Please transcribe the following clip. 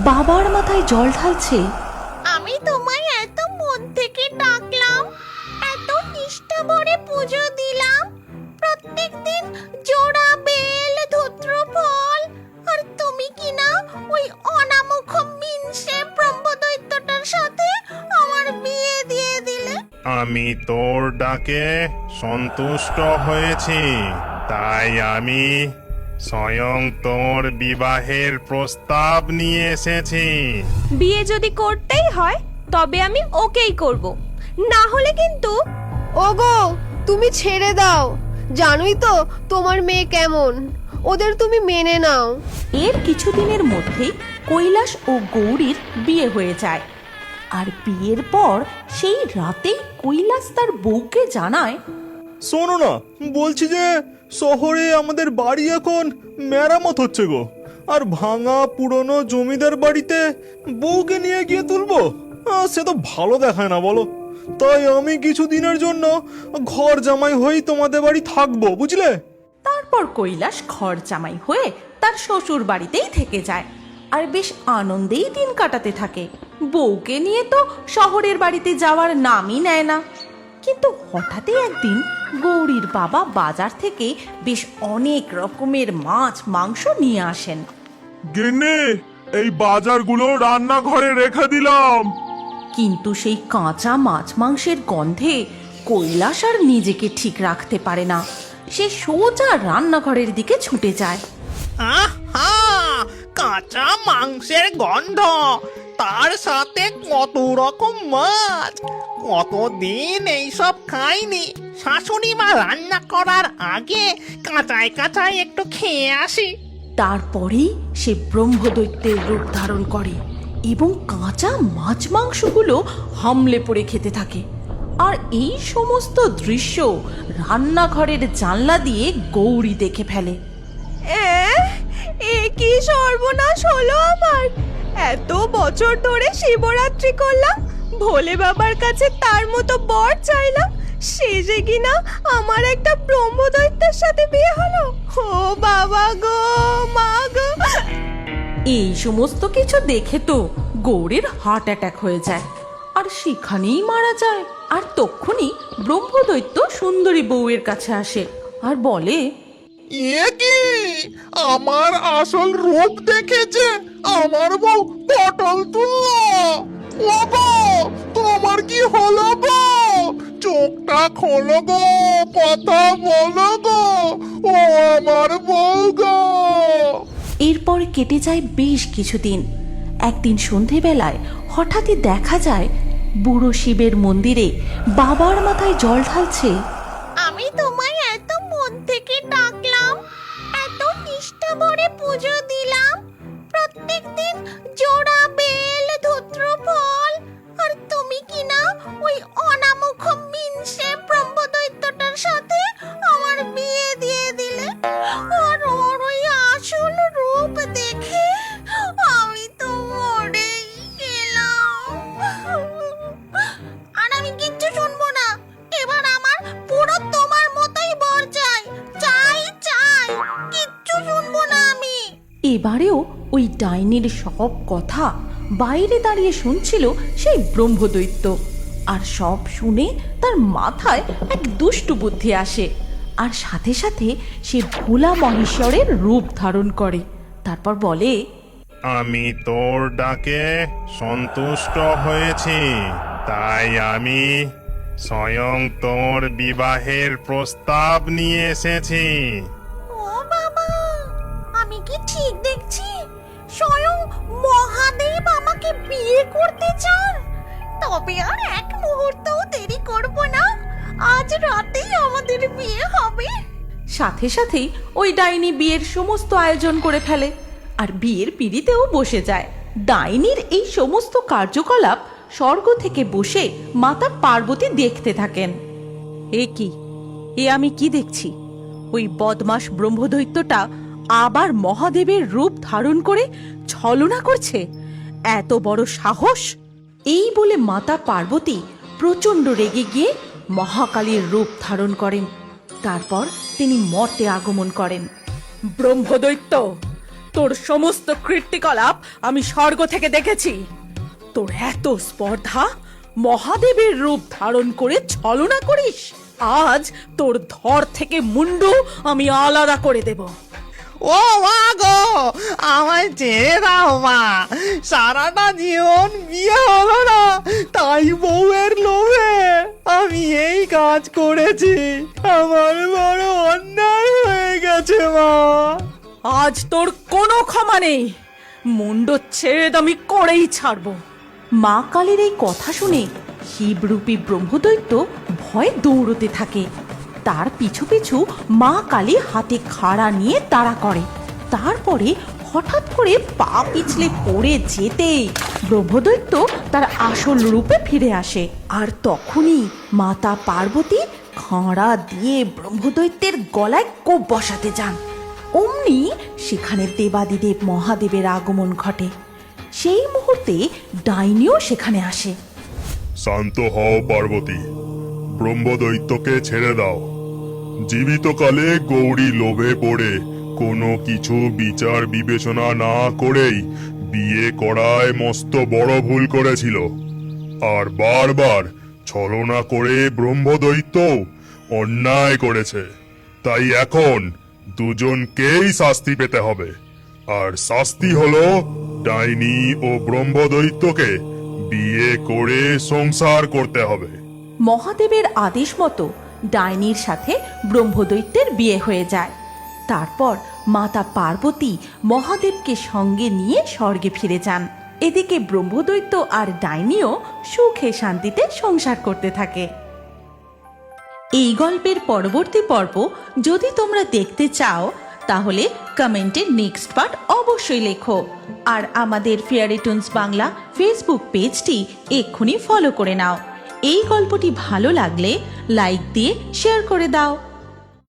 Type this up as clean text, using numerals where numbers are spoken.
বাবার মাথায় জল ঢালছে। আমি তোমায় এত মন থেকে ডাকলাম, এত নিষ্ঠা ভরে পুজো দিলাম, প্রত্যেকদিন জোড়া বেল ধূত্র ফল, আর তুমি কিনা ওই অনামুখ মিনসে ব্রহ্মদৈত্যটার সাথে আমার বিয়ে দিয়ে দিলে। আমি তোর ডাকে সন্তুষ্ট হয়েছি, তাই আমি স্বয়ং তোর বিবাহের প্রস্তাব নিয়ে এসেছি। বিয়ে যদি করতেই হয় তবে আমি ওকেই করব, না হলে কিন্তু। ওগো, তুমি ছেড়ে দাও, জানোই তো তোমার মেয়ে কেমন, ওদের তুমি মেনে নাও। এর কিছুদিনের মধ্যেই কৈলাস ও গৌরীর বিয়ে হয়ে যায়। আর বিয়ের পর সেই রাতেই কৈলাস তার বউকে জানায়, শোনো না, বলছি যে শহরে আমাদের বাড়ি এখন মেরামত হচ্ছে গো, আর ভাঙা পুরনো জমিদার বাড়িতে বউকে নিয়ে গিয়ে তুলবো, সে তো ভালো দেখায় না বলো। তাই আমি কিছুদিনের জন্য ঘর জামাই হয়েই তোমাদের বাড়ি থাকবো, বুঝলে? তারপর কৈলাস ঘর জামাই হয়ে তার শ্বশুর বাড়িতেই থেকে যায় আর বেশ আনন্দেই দিন কাটাতে থাকে। বউকে নিয়ে তো শহরের বাড়িতে যাওয়ার নামই নেয় না। কিন্তু হঠাৎই একদিন গৌরীর বাবা বাজার থেকে বেশ অনেক রকমের মাছ মাংস নিয়ে আসেন। গিন্নি, এই বাজারগুলো রান্নাঘরে রেখে দিলাম। কিন্তু সেই কাঁচা মাছ মাংসের গন্ধে কৈলাস আর নিজেকে ঠিক রাখতে পারে না। সে সোজা রান্নাঘরের দিকে ছুটে যায়। আহা, কাঁচা মাংসের গন্ধ, তার সাথে কত রকম মাছ, কতদিন এইসব খাইনি। শাশুড়ি মা রান্না করার আগে কাঁচায় কাঁচায় একটু খেয়ে আসি। তারপরেই সে ব্রহ্মদৈত্যের রূপ ধারণ করে এবং কাঁচা মাছ মাংসগুলো হামলে পড়ে খেতে থাকে। আর এই সমস্ত দৃশ্য রান্নাঘরের জানলা দিয়ে গৌরী দেখে ফেলে। এ কি সর্বনাশ হলো আমার! এত বছর ধরে শিবরাত্রি করলাম, ভোলে বাবার কাছে তার মতো বর চাইলাম, সে যে কিনা আমার একটা ব্রহ্মদৈত্যের সাথে বিয়ে হলো। ও বাবা গো, মা গো! এই সমস্ত কিছু দেখে তো গৌরীর হার্ট অ্যাটাক হয়ে যায় আর সেখানেই মারা যায়। আর তক্ষুনি ব্রহ্মদৈত্য সুন্দরী বউয়ের কাছে আসে আর বলে, এ কি, আমার আসল রূপ দেখেছে আমার বউ পটল তুললো। ওগো, তোমার কি হলো গো? চোখটা খোলো গো, কথা বলো গো, ও আমার বউ গো। এরপর কেটে যায় বেশ কিছুদিন। একদিন সন্ধেবেলায় হঠাৎই দেখা যায় বুড়ো শিবের মন্দিরে বাবার মাথায় জল ঢালছে। আমি তোমায় এত মন থেকে ডাকলাম, এত নিষ্ঠা ভরে পুজো দিলাম, প্রত্যেকদিন জোড়া বেল ধূত্র ফল, আর তুমি কিনা ওই অনামুখ মিনসে ব্রহ্মদৈত্যটার সাথে আমার বিয়ে দিয়ে দিলে। আর ওর ওই আসল রূপ দেখে আমি তো মরেই গেলাম। আর আমি কিচ্ছু শুনবো না, এবার আমার পুরো তোমার মতোই বর চাই, চাই চাই, কিচ্ছু শুনবো না আমি। এবারেও ওই ডাইনির সব কথা বাইরে দাঁড়িয়ে শুনছিল সেই ব্রহ্মদৈত্য। আর সব শুনে তার মাথায় এক দুষ্টু বুদ্ধি আসে আর সাথে সাথে সে ভোলা মহেশ্বরের রূপ ধারণ করে। তারপর বলে, আমি তোর ডাকে সন্তুষ্ট হয়েছি, তাই আমি স্বয়ং তোর বিবাহের প্রস্তাব নিয়ে এসেছি। ও বাবা, আমি কি ঠিক দেখছি? স্বয়ং মহাদেব আমাকে বিয়ে করতে চান? তবে আর এক মুহূর্তও দেরি করব না, আজ রাতেই আমাদের বিয়ে হবে। সাথে সাথেই ওই ডাইনি বিয়ের সমস্ত আয়োজন করে ফেলে আর বিয়ের পিঁড়িতেও বসে যায়। ডাইনির এই সমস্ত কার্যকলাপ স্বর্গ থেকে বসে মাতা পার্বতী দেখতে থাকেন। এ কি, এ আমি কি দেখছি? ওই বদমাস ব্রহ্মদৈত্যটা আবার মহাদেবের রূপ ধারণ করে ছলনা করছে। এত বড় সাহস! এই বলে মাতা পার্বতী প্রচণ্ড রেগে গিয়ে মহাকালীর রূপ ধারণ করেন। তারপর তিনি মর্তে আগমন করেন। ব্রহ্মদৈত্য, তোর সমস্ত কীর্তিকলাপ আমি স্বর্গ থেকে দেখেছি। তোর এত স্পর্ধা, মহাদেবের রূপ ধারণ করে ছলনা করিস। আজ তোর ধর থেকে মুন্ডু আমি আলাদা করে দেব। ও মা গো, আমায় ছেড়ে দাও মা। সারাটা জীবন বিয়ে হলো না, তাই বউয়ের লোভে আমি এই কাজ করেছি। আমার বড় অন্যায় হয়ে গেছে মা। আজ তোর কোনো ক্ষমা নেই। মুন্ডচ্ছেদ আমি করেই ছাড়বো। মা কালীর এই কথা শুনে শিবরূপী ব্রহ্মদৈত্য ভয়ে দৌড়তে থাকে। তার পিছু পিছু মা কালী হাতে খাড়া নিয়ে তাড়া করে। তারপরে হঠাৎ করে পা পিছলে পড়ে যেতেই ব্রহ্মদৈত্য তার আসল রূপে ফিরে আসে। আর তখনই মাতা পার্বতী খাড়া দিয়ে ব্রহ্মদৈত্যের গলায় কোপ বসাতে যান। অমনি সেখানে দেবাদিদেব মহাদেবের আগমন ঘটে। সেই মুহূর্তে ডাইনিও সেখানে আসে। শান্ত হও পার্বতী, ব্রহ্মদৈত্যকে ছেড়ে দাও। জীবিতকালে গৌরী লোভে পড়ে কোনো কিছু বিচার বিবেচনা না করেই বিয়ে করায় মস্ত বড় ভুল করেছিল। আর বারবার ছলনা করে ব্রহ্মদৈত্য অন্যায় করেছে। তাই এখন দুজনকেই শাস্তি পেতে হবে। আর শাস্তি হলো ডাইনি ও ব্রহ্মদৈত্যকে বিয়ে করে সংসার করতে হবে। মহাদেবের আদেশ মতো ডাইনির সাথে ব্রহ্মদৈত্যের বিয়ে হয়ে যায়। তারপর মাতা পার্বতী মহাদেবকে সঙ্গে নিয়ে স্বর্গে ফিরে যান। এদিকে ব্রহ্মদৈত্য আর ডাইনিও সুখে শান্তিতে সংসার করতে থাকে। এই গল্পের পরবর্তী পর্ব যদি তোমরা দেখতে চাও তাহলে কমেন্টে নেক্সট পার্ট অবশ্যই লেখো। আর আমাদের ফেয়ারি টুনস বাংলা ফেসবুক পেজটি এক্ষুনি ফলো করে নাও। এই গল্পটি ভালো লাগলে লাইক দিয়ে শেয়ার করে দাও।